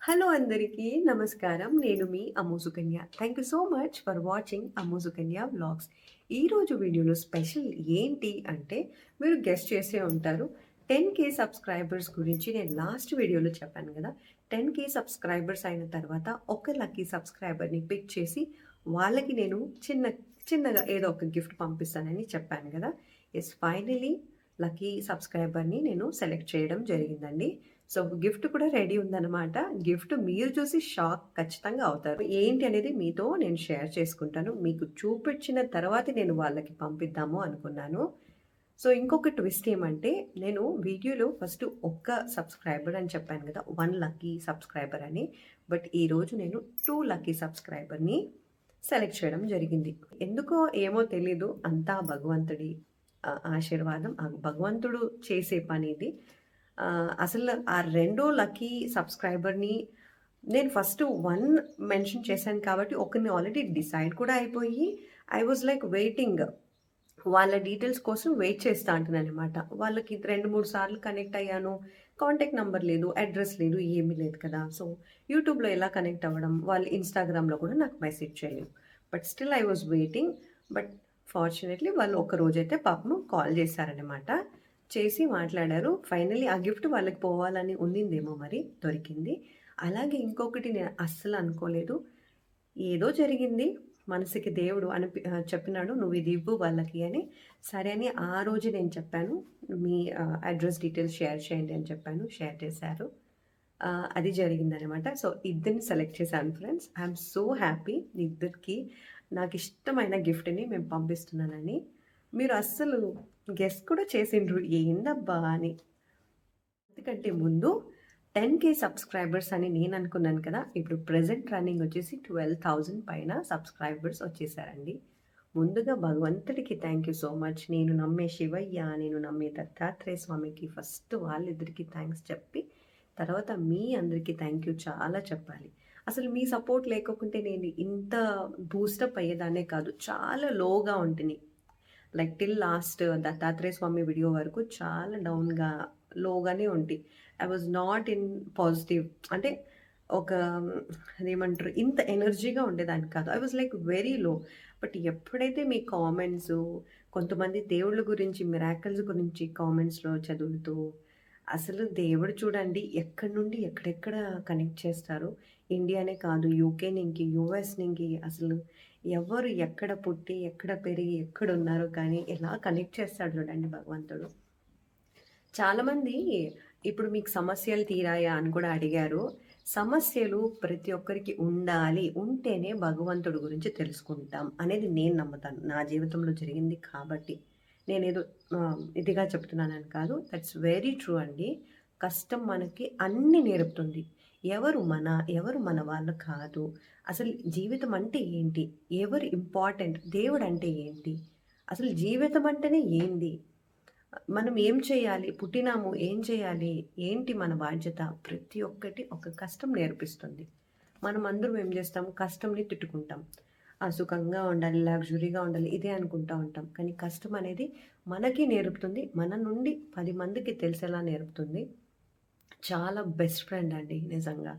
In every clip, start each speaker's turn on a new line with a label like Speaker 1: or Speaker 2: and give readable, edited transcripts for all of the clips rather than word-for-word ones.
Speaker 1: Hello అందరికీ నమస్కారం. నేను మీ Ammu Sukanya. Thank you so much for watching Ammu Sukanya vlogs. ఈరోజు వీడియోలో స్పెషల్ ఏంటి అంటే మీరు గెస్ చేసే ఉంటారు. 10K సబ్స్క్రైబర్స్ గురించి నేను లాస్ట్ వీడియోలో చెప్పాను కదా! 10K సబ్స్క్రైబర్స్ అయిన తర్వాత ఒక లక్కీ సబ్స్క్రైబర్‌ని పిక్ చేసి వాళ్ళకి నేను చిన్నగా ఏదో ఒక గిఫ్ట్ పంపిస్తానని చెప్పాను కదా! యెస్, ఫైనల్లీ లక్కీ సబ్స్క్రైబర్‌ని నేను సెలెక్ట్ చేయడం జరిగిందండి. సో, గిఫ్ట్ కూడా రెడీ ఉందనమాట. గిఫ్ట్ మీరు చూసి షాక్ ఖచ్చితంగా అవుతారు. ఏంటి అనేది మీతో నేను షేర్ చేసుకుంటాను. మీకు చూపించిన తర్వాతే నేను వాళ్ళకి పంపిద్దాము అనుకున్నాను. సో, ఇంకొక ట్విస్ట్ ఏమంటే నేను వీడియోలో ఫస్ట్ ఒక్క సబ్స్క్రైబర్ అని చెప్పాను కదా! 1 లక్కీ సబ్స్క్రైబర్ అని. బట్ ఈరోజు నేను 2 లక్కీ సబ్స్క్రైబర్‌ని సెలెక్ట్ చేయడం జరిగింది. ఎందుకో ఏమో తెలీదు. అంతా భగవంతుడి ఆశీర్వాదం. ఆ భగవంతుడు చేసే పని ఇది. అసలు ఆ రెండో లక్కీ సబ్స్క్రైబర్‌ని నేను ఫస్ట్ 1 మెన్షన్ చేశాను కాబట్టి ఒకరిని ఆల్రెడీ డిసైడ్ కూడా అయిపోయి ఐ వాస్ లైక్ వెయిటింగ్. వాళ్ళ డీటెయిల్స్ కోసం వెయిట్ చేస్తా అంటున్నాననమాట. వాళ్ళకి 2, 3 సార్లు కనెక్ట్ అయ్యాను. కాంటాక్ట్ నంబర్ లేదు, అడ్రెస్ లేదు, ఏమీ లేదు కదా! సో, యూట్యూబ్‌లో ఎలా కనెక్ట్ అవ్వడం? వాళ్ళు ఇన్‌స్టాగ్రామ్‌లో కూడా నాకు మెసేజ్ చేయలేదు. But still I was waiting. But fortunately వాళ్ళు ఒకరోజైతే పాపం కాల్ చేశారనమాట. చేసి మాట్లాడారు. ఫైనల్లీ ఆ గిఫ్ట్ వాళ్ళకి పోవాలని ఉండిందేమో మరి దొరికింది. అలాగే ఇంకొకటి నేను అస్సలు అనుకోలేదు. ఏదో జరిగింది. మనసుకి దేవుడు చెప్పినాడు నువ్విది ఇవ్వు వాళ్ళకి అని. సరే అని ఆ రోజే నేను చెప్పాను. మీ అడ్రెస్ డీటెయిల్స్ షేర్ చేయండి అని చెప్పాను. షేర్ చేశారు. అది జరిగిందనమాట. సో, ఇద్దరిని సెలెక్ట్ చేశాను ఫ్రెండ్స్. ఐయామ్ సో హ్యాపీ ఇద్దరికి నాకిష్టమైన గిఫ్ట్‌ని మేము పంపిస్తున్నానని. మీరు అస్సలు గెస్ కూడా చేసిండ్రు ఏందబ్బా అని. అంతకంటే ముందు 10K సబ్స్క్రైబర్స్ అని నేను అనుకున్నాను కదా! ఇప్పుడు ప్రెజెంట్ రన్నింగ్ వచ్చేసి 12,000 పైన సబ్స్క్రైబర్స్ వచ్చేసారండి. ముందుగా భగవంతుడికి థ్యాంక్ యూ సో మచ్. నేను నమ్మే శివయ్య, నేను నమ్మే దత్తాత్రేయ స్వామికి ఫస్ట్ వాళ్ళిద్దరికీ థాంక్స్ చెప్పి, తర్వాత మీ అందరికీ థ్యాంక్ యూ చాలా చెప్పాలి. అసలు మీ సపోర్ట్ లేకోకుంటే నేను ఇంత బూస్టప్ అయ్యేదాన్నే కాదు. చాలా లోగా ఉంటిని. Like till last Dattatreya Swami video వరకు చాలా డౌన్‌గా, లోగానే ఉంటి. I was not in positive. అంటే ఒక అదేమంటారు ఇంత ఎనర్జీగా ఉండేదాన్ని కాదు. I was like very low. But ఎప్పుడైతే మీ కామెంట్సు, కొంతమంది దేవుళ్ళ గురించి, మిరాకిల్స్ గురించి కామెంట్స్‌లో చదువుతూ, అసలు దేవుడు చూడండి ఎక్కడి నుండి ఎక్కడెక్కడ కనెక్ట్ చేస్తారు. ఇండియానే కాదు యూకే నుంచి, యూఎస్ నుంచి అసలు ఎవరు ఎక్కడ పుట్టి, ఎక్కడ పెరిగి, ఎక్కడున్నారో కానీ ఎలా కనెక్ట్ చేస్తాడు చూడండి భగవంతుడు. చాలామంది ఇప్పుడు మీకు సమస్యలు తీరాయా అని కూడా అడిగారు. సమస్యలు ప్రతి ఒక్కరికి ఉండాలి. ఉంటేనే భగవంతుడి గురించి తెలుసుకుంటాం అనేది నేను నమ్ముతాను. నా జీవితంలో జరిగింది కాబట్టి. నేనేదో ఇదిగా చెప్తున్నానని కాదు. దట్స్ వెరీ ట్రూ అండి. కష్టం మనకి అన్నీ నేర్పుతుంది. ఎవరు మన వాళ్ళు కాదు. అసలు జీవితం అంటే ఏంటి? ఎవరు ఇంపార్టెంట్? దేవుడంటే ఏంటి? అసలు జీవితం అంటేనే ఏంది? మనం ఏం చేయాలి? పుట్టినాము ఏం చేయాలి? ఏంటి మన బాధ్యత? ప్రతి ఒక్కటి ఒక కష్టం నేర్పిస్తుంది. మనం అందరం ఏం చేస్తాం? కష్టంని తిట్టుకుంటాం. సుఖంగా ఉండాలి, లగ్జరీగా ఉండాలి ఇదే అనుకుంటా ఉంటాం. కానీ కష్టం అనేది మనకి నేర్పుతుంది. మన నుండి 10 మందికి తెలిసేలా నేర్పుతుంది. చాలా బెస్ట్ ఫ్రెండ్ అండి నిజంగా.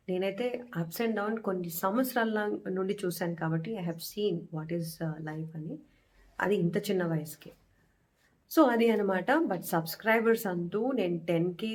Speaker 1: నేనైతే అప్స్ అండ్ డౌన్ కొన్ని సంవత్సరాల నుండి చూసాను కాబట్టి I have seen what is life అని. అది ఇంత చిన్న వయసుకి. సో, అది అనమాట. బట్ సబ్స్క్రైబర్స్ అంటూ నేను 10K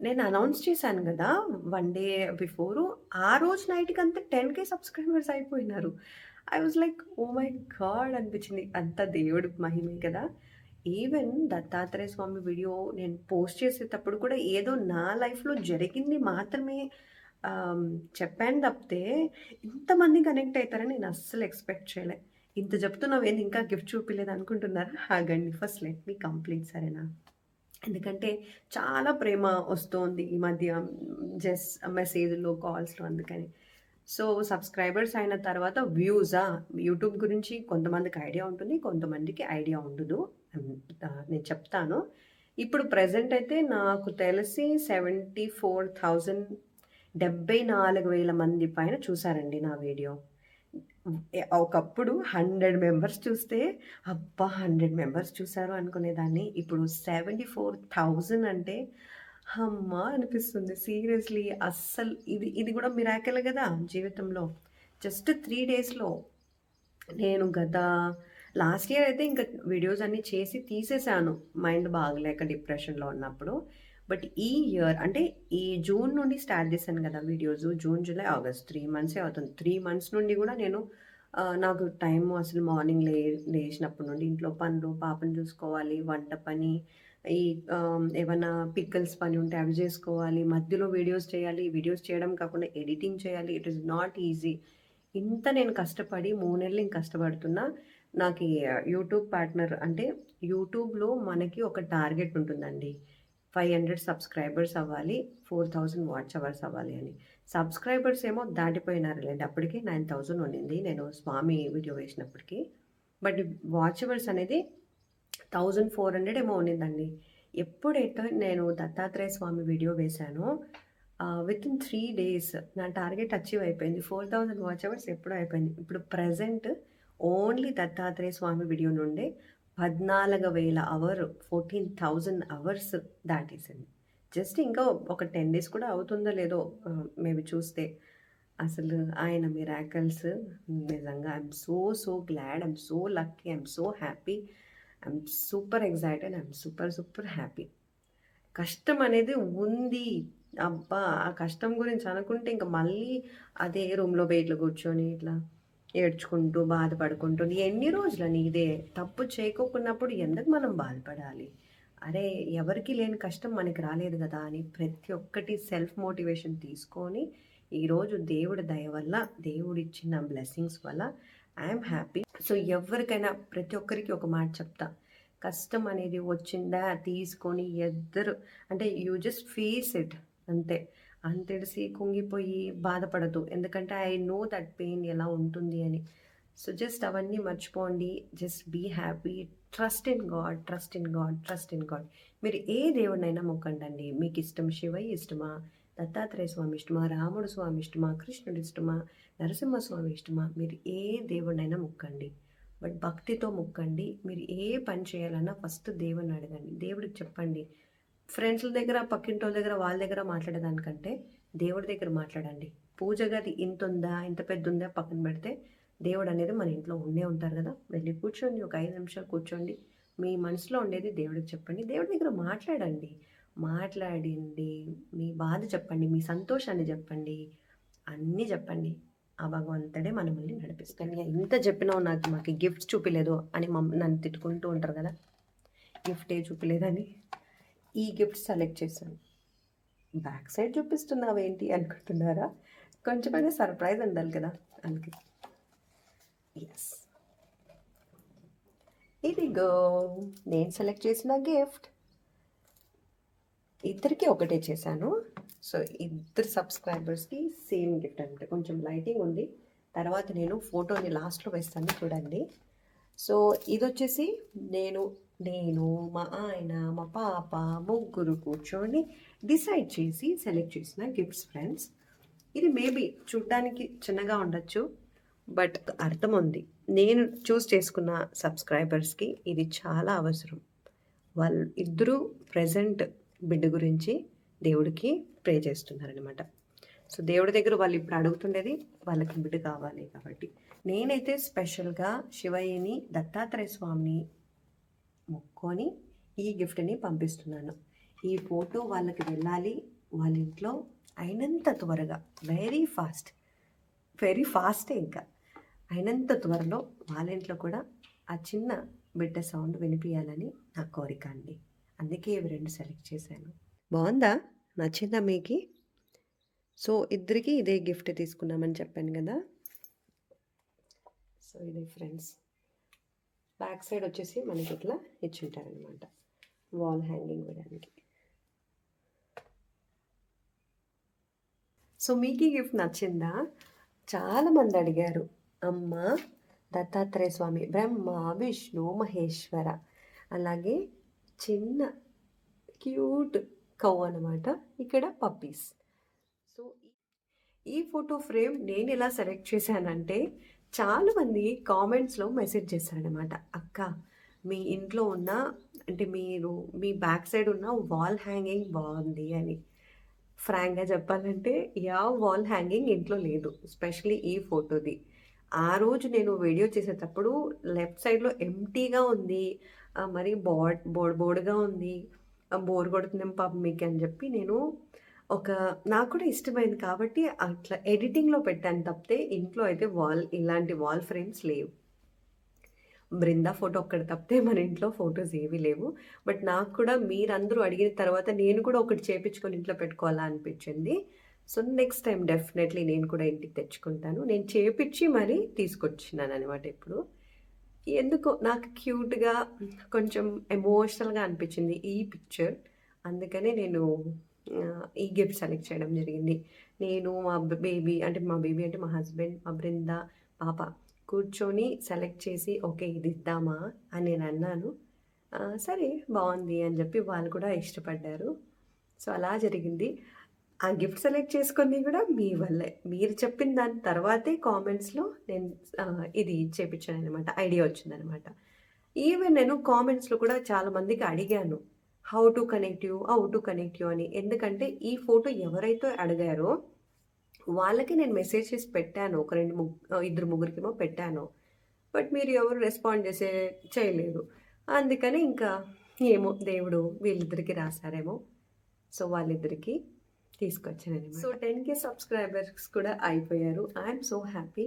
Speaker 1: నేను అనౌన్స్ చేశాను గదా! 1 డే బిఫోరు. ఆ రోజు నైట్‌కంతా 10K సబ్స్క్రైబర్స్ అయిపోయినారు. I was like oh my God! అనిపించింది. అంతా దేవుడి మహిమే కదా! ఈవెన్ దత్తాత్రేయ స్వామి వీడియో నేను పోస్ట్ చేసేటప్పుడు కూడా ఏదో నా లైఫ్‌లో జరిగింది మాత్రమే ఆహ్, చెప్పాను తప్పితే ఇంతమంది కనెక్ట్ అయితారని నేను అస్సలు ఎక్స్‌పెక్ట్ చేయలే. ఇంత చెప్తున్నావేంది ఇంకా గిఫ్ట్ చూపియలేదు అనుకుంటున్నారా? ఆగండి. ఫస్ట్ లెట్ మీ కంప్లీట్ సరేనా? ఎందుకంటే చాలా ప్రేమ వస్తోంది ఈ మధ్య. జస్ట్ మెసేజ్‌లో, కాల్స్‌లో అందుకని. సో, సబ్స్క్రైబర్స్ అయిన తర్వాత వ్యూసా? యూట్యూబ్ గురించి కొంతమందికి ఐడియా ఉంటుంది. కొంతమందికి ఐడియా ఉండదు. నేను చెప్తాను. ఇప్పుడు ప్రెజెంట్ అయితే నాకు తెలిసి 74,000 74,000 మంది పైన చూసారండి నా వీడియో. ఒకప్పుడు 100 మెంబర్స్ చూస్తే, అబ్బా! 100 మెంబర్స్ చూసారు అనుకునేదాన్ని. ఇప్పుడు 74,000 అంటే హమ్మా! అనిపిస్తుంది. సీరియస్‌లీ అస్సలు ఇది గూడా మిరాకిలే గదా! జీవితంలో. జస్ట్ 3 డేస్‌లో నేను లాస్ట్ ఇయర్ అయితే ఇంక వీడియోస్ అన్నీ చేసి తీసేసాను. మైండ్ బాగలేక డిప్రెషన్‌లో ఉన్నప్పుడు. బట్ ఈ ఇయర్ అంటే ఈ జూన్ నుండి స్టార్ట్ చేశాను గదా! వీడియోస్. జూన్, జూలై, ఆగస్ట్ 3 మంత్సే అవుతుంది. 3 మంత్స్ నుండి గూడా నేను నాకు టైము అసలు మార్నింగ్ లేచినప్పటి నుండి ఇంట్లో పనులు, పాపని చూసుకోవాలి, వంట పని, ఈ ఏవన్నా పికిల్స్ పని ఉంటే అవి జేసుకోవాలి. మధ్యలో వీడియోస్ చేయాలి. వీడియోస్ చేయడం కాకుండా ఎడిటింగ్ చేయాలి. It is not easy. ఇంత నేను కష్టపడి 3 నెలలు ఇంక కష్టపడుతున్నా. నాకీ యూట్యూబ్ పార్ట్నర్ అంటే యూట్యూబ్‌లో మనకి ఒక టార్గెట్ ఉంటుందండి. 500 సబ్‌స్క్రైబర్స్ అవ్వాలి. 4000 వాచ్ అవర్స్ అవ్వాలి అని. సబ్‌స్క్రైబర్స్ ఏమో దాటిపోయినారులెండి. అప్పటికే 9000 ఉండింది. నేను స్వామి వీడియో వేసినప్పటికి. బట్ వాచ్ అవర్స్ అనేది 1400 ఏమో ఉండిందండి. ఎప్పుడైతే నేను Dattatreya Swami video వేశానో within 3 days నా టార్గెట్ అచీవ్ అయిపోయింది. 4000 వాచ్ అవర్స్ ఎప్పుడో అయిపోయింది. ఇప్పుడు present only Dattatreya Swami video నుండే 14,000 14,000 అవర్స్ దాటేసింది. జస్ట్ ఇంకా ఒక 10 డేస్ కూడా అవుతుందో లేదో మేబీ చూస్తే. అసలు ఆయన మిరాకిల్స్ నిజంగా I'm so glad. I'm so lucky. I'm so happy. I'm super excited. I'm super happy. కష్టం అనేది ఉంది. అబ్బా! ఆ కష్టం గురించి అనుకుంటే ఇంక మళ్ళీ అదే రూమ్‌లో ఇట్లా కూర్చొని ఇట్లా ఏడ్చుకుంటూ, బాధపడుకుంటూ ఎన్ని రోజులని ఇదే. తప్పు చేయకోకున్నప్పుడు ఎందుకు మనం బాధపడాలి? అరే! ఎవరికీ లేని కష్టం మనకి రాలేదు గదా! అని ప్రతి ఒక్కటి సెల్ఫ్ మోటివేషన్ తీసుకొని, ఈరోజు దేవుడి దయ వల్ల, దేవుడిచ్చిన బ్లెస్సింగ్స్ వల్ల ఐయామ్ హ్యాపీ. సో, ఎవ్వరికైనా ప్రతి ఒక్కరికి ఒక మాట చెప్తా. కష్టం అనేది వచ్చిందా తీసుకొని అంటే యూ జస్ట్ ఫేస్ ఇట్ అంతే. అంతెడిసి కుంగిపోయి బాధపడద్దు. ఎందుకంటే ఐ నో దట్ పెయిన్ ఎలా ఉంటుంది అని. సో జస్ట్ అవన్నీ మర్చిపోండి. Just be happy. Trust in God, trust in God, trust in God. మీరు ఏ దేవుడినైనా మొక్కండండి. మీకు ఇష్టం శివయ్య ఇష్టమా, దత్తాత్రేయ స్వామి ఇష్టమా, రాముడు స్వామి ఇష్టమా, కృష్ణుడు ఇష్టమా, నరసింహస్వామి ఇష్టమా, మీరు ఏ దేవుడినైనా మొక్కండి. బట్ భక్తితో మొక్కండి. మీరు ఏ పని చేయాలన్నా ఫస్ట్ దేవుడిని అడగండి. దేవుడికి చెప్పండి. ఫ్రెండ్స్‌ల దగ్గర, పక్కింటోళ్ళ దగ్గర, వాళ్ళ దగ్గర మాట్లాడేదానికంటే దేవుడి దగ్గర మాట్లాడండి. పూజ గది ఇంతుందా, ఇంత పెద్దుందా పక్కన పెడితే, దేవుడనేది మన ఇంట్లో ఉండే ఉంటారు గదా! వెళ్లి కూర్చోండి. ఒక 5 నిమిషాలు కూర్చోండి. మీ మనసులో ఉండేది దేవుడికి చెప్పండి. దేవుడి దగ్గర మాట్లాడండి. మాట్లాడింది మీ బాధ చెప్పండి. మీ సంతోషాన్ని చెప్పండి. అన్నీ చెప్పండి. ఆ భగవంతుడే మనల్ని నడిపిస్తాడు. కానీ ఇంత చెప్పినావు మాకు గిఫ్ట్స్ చూపియలేదు అని నన్ను తిట్టుకుంటూ ఉంటారు కదా! గిఫ్టే చూపియలేదని. ఈ గిఫ్ట్ సెలెక్ట్ చేశాను. బ్యాక్ సైడ్ చూపిస్తున్నావేంటి అనుకుంటున్నారా? కొంచెమైనా సర్ప్రైజ్ ఉండాలి కదా! అందుకే. యెస్. ఇదిగో నేను సెలెక్ట్ చేసిన గిఫ్ట్. ఇద్దరికీ ఒకటే చేశాను. సో, ఇద్దరు సబ్స్క్రైబర్స్‌కి సేమ్ గిఫ్ట్ అనమాట. కొంచెం లైటింగ్ ఉంది. తర్వాత నేను ఫోటోని లాస్ట్‌లో వేస్తాను చూడండి. సో, ఇదొచ్చేసి నేను, నేను, మా ఆయన, మా పాప ముగ్గురు కూర్చొని డిసైడ్ చేసి సెలెక్ట్ చేసిన గిఫ్ట్స్ ఫ్రెండ్స్. ఇది మేబీ చూడ్డానికి చిన్నగా ఉండొచ్చు. బట్ అర్థం ఉంది. నేను చూజ్ చేసుకున్న సబ్స్క్రైబర్స్‌కి ఇది చాలా అవసరం. వాళ్ళు ఇద్దరూ ప్రెజెంట్ బిడ్డ గురించి దేవుడికి ప్రే చేస్తున్నారనమాట. సో, దేవుడి దగ్గర వాళ్ళు ఇప్పుడు అడుగుతుండేది వాళ్ళకి బిడ్డ కావాలి కాబట్టి. నేనైతే స్పెషల్‌గా శివయ్యని, దత్తాత్రేయ స్వామిని మొక్కొని ఈ గిఫ్ట్‌ని పంపిస్తున్నాను. ఈ ఫోటో వాళ్ళకి వెళ్ళాలి. వాళ్ళ ఇంట్లో అయినంత త్వరగా వెరీ ఫాస్టే ఇంకా. అయినంత త్వరలో వాళ్ళ ఇంట్లో కూడా ఆ చిన్న బిడ్డ సౌండ్ వినిపియాలని నా కోరిక అండి. అందుకే ఇవి 2 సెలెక్ట్ చేశాను. బావుందా? నచ్చిందా మీకి? సో, ఇద్దరికీ ఇదే గిఫ్ట్ తీసుకున్నామని చెప్పాను గదా! సో, ఇది ఫ్రెండ్స్. బ్యాక్ సైడ్ వచ్చేసి మనకి ఇట్లా ఇచ్చుంటారనమాట. వాల్ హ్యాంగింగ్ వేయడానికి. సో, మీకీ గిఫ్ట్ నచ్చిందా? చాలామంది అడిగారు. అమ్మ దత్తాత్రేయ స్వామి, బ్రహ్మ, విష్ణు, మహేశ్వర, అలాగే చిన్న క్యూట్ కౌ అనమాట. ఇక్కడ పప్పీస్. సో, ఈ ఫోటో ఫ్రేమ్ నేను ఎలా సెలెక్ట్ చేశానంటే చాలామంది కామెంట్స్‌లో మెసేజ్ చేశారనమాట. అక్క మీ ఇంట్లో ఉన్న అంటే మీరు మీ బ్యాక్ సైడ్ ఉన్న వాల్ హ్యాంగింగ్ బాగుంది అని. ఫ్రాంక్‌గా చెప్పాలంటే వాల్ హ్యాంగింగ్ ఇంట్లో లేదు. ఎస్పెషల్లీ ఈ ఫోటోది. ఆ రోజు నేను వీడియో చేసేటప్పుడు లెఫ్ట్ సైడ్‌లో ఎంప్టీగా ఉంది. మరి బోర్డ్‌గా ఉంది. బోర్ కొడుతుందేమో పాపం మీకని చెప్పి నేను ఒక నాకు కూడా ఇష్టమైంది కాబట్టి అట్లా ఎడిటింగ్‌లో పెట్టాను తప్పితే ఇంట్లో అయితే ఇలాంటి వాల్ ఫ్రేమ్స్ లేవు. బృందా ఫోటో ఒక్కటి తప్పితే మన ఇంట్లో ఫోటోస్ ఏవి లేవు. బట్ నాకు కూడా మీరందరూ అడిగిన తర్వాత నేను కూడా ఒకటి చేపించుకొని ఇంట్లో పెట్టుకోవాలా అనిపించింది. సో, నెక్స్ట్ టైమ్ డెఫినెట్‌లీ నేను కూడా ఇంటికి తెచ్చుకుంటాను. నేను చేపిచ్చి మరీ తీసుకొచ్చినాననమాట ఇప్పుడు. ఎందుకో నాకు క్యూట్‌గా కొంచెం ఎమోషనల్‌గా అనిపించింది ఈ పిక్చర్. అందుకనే నేను ఈ గిఫ్ట్ సెలెక్ట్ చేయడం జరిగింది. నేను మా బేబీ అంటే మా హస్బెండ్, మా బృంద, పాప కూర్చొని సెలెక్ట్ చేసి ఓకే ఇది ఇద్దామా అని నేనన్నాను. సరే బావుంది అని జెప్పి వాళ్ళు కూడా ఇష్టపడ్డారు. సో, అలా జరిగింది. ఆ గిఫ్ట్ సెలెక్ట్ చేసుకుంది గూడా మీ వల్లే. మీరు చెప్పిన దాని తర్వాతే కామెంట్స్‌లో నేను ఇది చేపిచ్చాననమాట. ఐడియా వచ్చిందనమాట. ఈవెన్ నేను కామెంట్స్‌లో కూడా చాలా మందికి అడిగాను. హౌ టు కనెక్ట్ యూ అని. ఎందుకంటే ఈ ఫోటో ఎవరైతే అడిగారో వాళ్ళకి నేను మెసేజ్ చేసి పెట్టాను. ఒక ఇద్దరు ముగ్గురికేమో పెట్టాను. బట్ మీరు ఎవరు రెస్పాండ్ చేయలేదు. అందుకని ఇంకా ఏమో దేవుడు వీళ్ళిద్దరికీ రాసారేమో. సో, వాళ్ళిద్దరికీ తీసుకొచ్చాననమాట. సో, 10,000 సబ్స్క్రైబర్స్ కూడా అయిపోయారు. I'm so happy.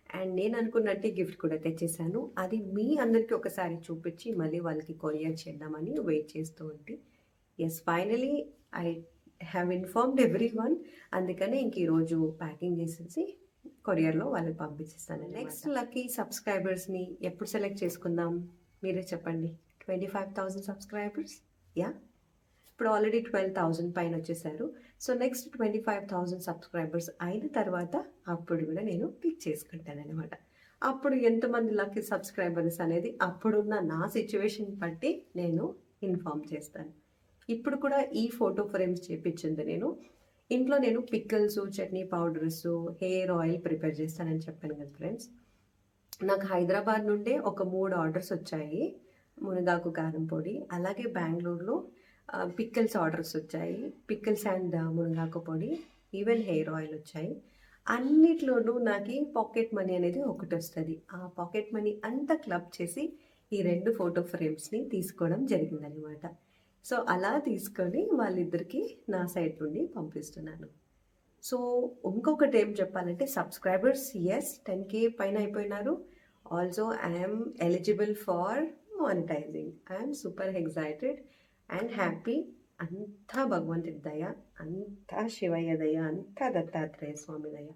Speaker 1: అండ్ నేను అనుకున్నట్టే గిఫ్ట్ కూడా తెచ్చేసాను. అది మీ అందరికీ ఒకసారి చూపించి మళ్ళీ వాళ్ళకి కొరియర్ చేద్దామని వెయిట్ చేస్తూ ఉంటే finally I have informed everyone. అందుకనే ఇంక ఈరోజు ప్యాకింగ్ చేసేసి కొరియర్‌లో వాళ్ళకి పంపించేస్తానండి. నెక్స్ట్ లక్కీ సబ్స్క్రైబర్స్‌ని ఎప్పుడు సెలెక్ట్ చేసుకుందాం? మీరే చెప్పండి. 25,000 సబ్స్క్రైబర్స్? యాహ్! ఇప్పుడు ఆల్రెడీ 12,000 పైన వచ్చేసారు. సో, నెక్స్ట్ 25,000 సబ్స్క్రైబర్స్ అయిన తర్వాత అప్పుడు కూడా నేను పిక్ చేసుకుంటాననమాట. అప్పుడు ఎంతమంది లక్కీ సబ్స్క్రైబర్స్ అనేది అప్పుడున్న నా సిట్యుయేషన్ బట్టి నేను ఇన్ఫార్మ్ చేస్తాను. ఇప్పుడు కూడా ఈ ఫోటో ఫ్రేమ్స్ చేపించింది నేను. ఇంట్లో నేను pickles, chutney powders, hair oil prepare చేస్తానని చెప్పాను కదా ఫ్రెండ్స్. నాకు హైదరాబాద్ నుండే ఒక 3 ఆర్డర్స్ వచ్చాయి. మునగాకు కారం పొడి, అలాగే బెంగుళూరులో పికిల్స్ ఆర్డర్స్ వచ్చాయి. పికిల్స్ అండ్ మునగాకు పొడి, ఈవెన్ హెయిర్ ఆయిల్ వచ్చాయి. అన్నిట్లోనూ నాకి పాకెట్ మనీ అనేది ఒకటొస్తది. ఆ పాకెట్ మనీ అంతా క్లబ్ చేసి ఈ 2 ఫోటో ఫ్రేమ్స్‌ని తీసుకోవడం జరిగిందనమాట. సో, అలా తీసుకొని వాళ్ళిద్దరికీ నా సైడ్ నుండి పంపిస్తున్నాను. సో, ఇంకొకటి ఏం చెప్పాలంటే సబ్స్క్రైబర్స్ 10,000 పైన అయిపోయినారు. Also I am eligible for monetising. I am super excited and happy. అంతా భగవంతుడి దయ, అంతా శివయ్య దయ, అంతా దత్తాత్రేయ స్వామి దయ.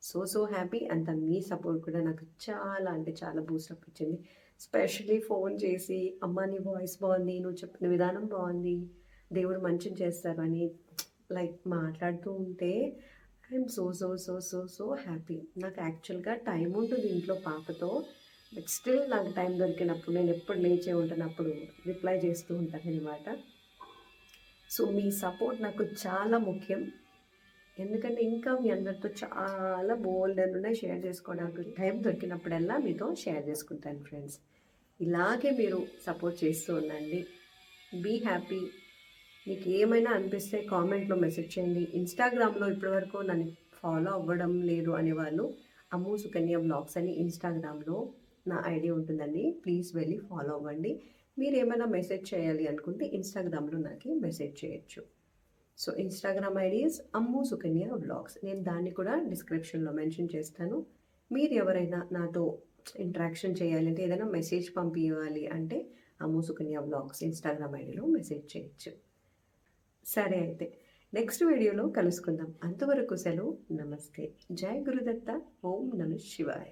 Speaker 1: So happy. అంత మీ సపోర్ట్ కూడా నాకు చాలా అంటే చాలా బూస్టప్ ఇచ్చింది. స్పెషల్లీ ఫోన్ చేసి అమ్మ నీ వాయిస్ బాగుంది, నువ్వు చెప్పిన విధానం బాగుంది, దేవుడు మంచిని చేస్తారు అని లైక్ మాట్లాడుతూ ఉంటే ఐఎమ్ సో హ్యాపీ. నాకు యాక్చువల్గా టైం ఉంటుంది ఇంట్లో పాపతో. బట్ స్టిల్ నాకు టైం దొరికినప్పుడు నేను ఎప్పుడు లేచే ఉంటున్నప్పుడు రిప్లై చేస్తూ ఉంటాను అనమాట. సో, మీ సపోర్ట్ నాకు చాలా ముఖ్యం. ఎందుకంటే ఇంకా మీ అందరితో చాలా బోల్డెన్ ఉన్నాయి షేర్ చేసుకోవడానికి. టైం దొరికినప్పుడల్లా మీతో షేర్ చేసుకుంటాను ఫ్రెండ్స్. ఇలాగే మీరు సపోర్ట్ చేస్తూ ఉండండి. Be happy. మీకు ఏమైనా అనిపిస్తే కామెంట్లో మెసేజ్ చేయండి. ఇన్స్టాగ్రామ్లో ఇప్పటివరకు నన్ను ఫాలో అవ్వడం లేదు అనేవాళ్ళు అమ్ము సుకన్య వ్లాగ్స్ అని ఇన్స్టాగ్రామ్లో నా ఐడి ఉంటుందండి. ప్లీజ్ వెళ్ళి ఫాలో అవ్వండి. మీరు ఏమైనా మెసేజ్ చేయాలి అనుకుంటే ఇన్స్టాగ్రామ్లో నాకు మెసేజ్ చేయొచ్చు. So, Instagram ID is Ammu Sukanya vlogs. నేను దాన్ని కూడా డిస్క్రిప్షన్లో మెన్షన్ చేస్తాను. మీరు ఎవరైనా నాతో ఇంటరాక్షన్ చేయాలంటే ఏదైనా మెసేజ్ పంపించాలి అంటే అమ్ము సుకన్య వ్లాగ్స్ ఇన్స్టాగ్రామ్ ఐడిలో మెసేజ్ చేయొచ్చు. సరే అయితే నెక్స్ట్ వీడియోలో కలుసుకుందాం. అంతవరకు సెలవు. నమస్తే. జై గురుదత్త. ఓం నమః శివాయ.